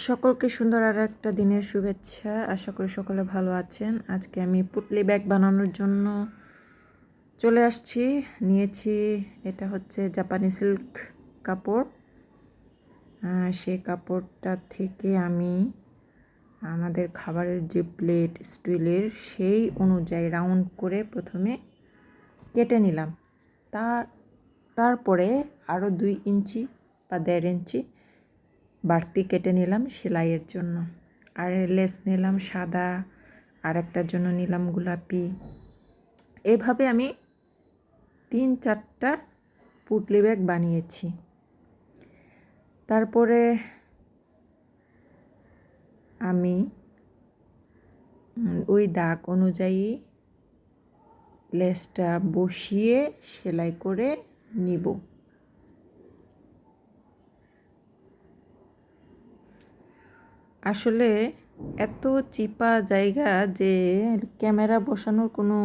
সকলকে সুন্দর আর একটা দিনের শুভেচ্ছা। আশা করি সকলে ভালো আছেন। আজকে আমি পুটলি ব্যাগ বানানোর জন্য চলে আসছি। নিয়েছি, এটা হচ্ছে জাপানি সিল্ক কাপড়। সেই কাপড়টা থেকে আমি আমাদের খাবারের যে প্লেট স্টিলের সেই অনুযায়ী রাউন্ড করে প্রথমে কেটে নিলাম। তারপরে আরও 2 ইঞ্চি বা 1.5 ইঞ্চি বাড়তি কেটে নিলাম সেলাইয়ের জন্য। আর লেস নিলাম সাদা, আর একটার জন্য নিলাম গোলাপি। এভাবে আমি 3-4টা পুটলি ব্যাগ বানিয়েছি। তারপরে আমি ওই দাগ অনুযায়ী লেসটা বসিয়ে সেলাই করে নিব। আসলে এত চিপা জায়গা যে ক্যামেরা বসানোর কোনো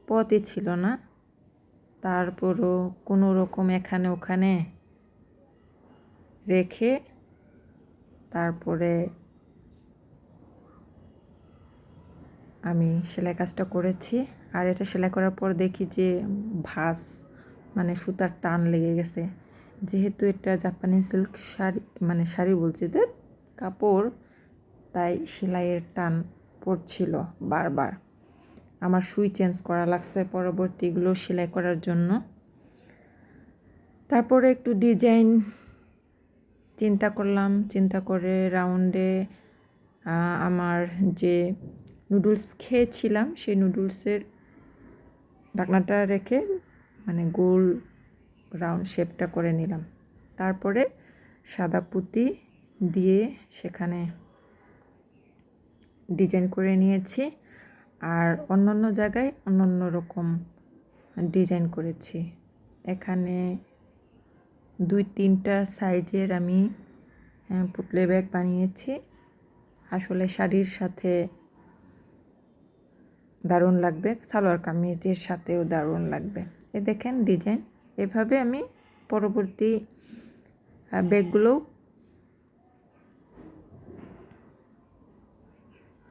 পথই ছিল না। তারপরও কোনো রকম এখানে ওখানে রেখে তারপরে আমি সেলাই কাজটা করেছি। আর এটা সেলাই করার পর দেখি যে ভাঁজ মানে সুতার টান লেগে গেছে। যেহেতু এটা জাপানি সিল্ক শাড়ি, মানে শাড়ি বলছি তো কাপড়, তাই সেলাইয়ের টান পড়ছিল বারবার। আমার সুই চেঞ্জ করা লাগছে পরবর্তীগুলো সেলাই করার জন্য। তারপরে একটু ডিজাইন চিন্তা করলাম, চিন্তা করে রাউন্ডে আমার যে নুডলস খেয়েছিলাম সেই নুডলসের ঢাকনাটা রেখে মানে গোল রাউন্ড শেপটা করে নিলাম। তারপরে সাদা পুঁতি দিয়ে সেখানে ডিজাইন করে নিয়েছি। আর অন্যান্য জায়গায় অন্যান্য রকম ডিজাইন করেছি। এখানে 2-3টা সাইজের আমি পুটলি ব্যাগ বানিয়েছি। আসলে শাড়ির সাথে দারুণ লাগবে, সালোয়ার কামিজের সাথেও দারুণ লাগবে। এ দেখেন ডিজাইন। এভাবে আমি পরবর্তী ব্যাগগুলো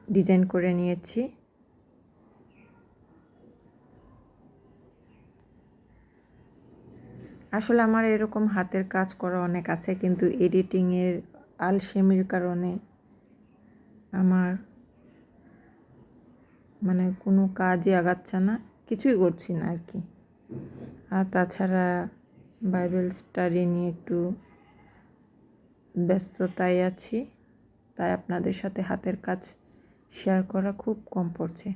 ডিজাইন করে নিয়েছি। আসলে আমার এরকম হাতের কাজ করা অনেক আছে, কিন্তু এডিটিংয়ের আলসেমির কারণে আমার মানে কোনো কাজই আগাচ্ছে না, কিছুই করছি না আর কি। আর তাছাড়া বাইবেল স্টাডি নিয়ে একটু ব্যস্ততায় আছি, তাই আপনাদের সাথে হাতের কাজ শেয়ার করা খুব কম পড়ছে।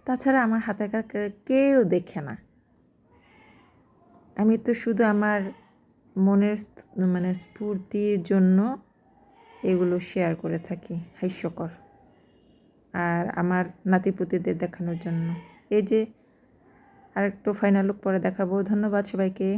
তাছাড়া আমার হাতের কাজ কেউ দেখে না। আমি তো শুধু আমার মনের মানে স্ফূর্তির জন্য এগুলো শেয়ার করে থাকি, হাস্যকর, আর আমার নাতিপুতিদের দেখানোর জন্য। এই যে আরেকটু ফাইনাল লুক পরে দেখাবো। ধন্যবাদ সবাইকে।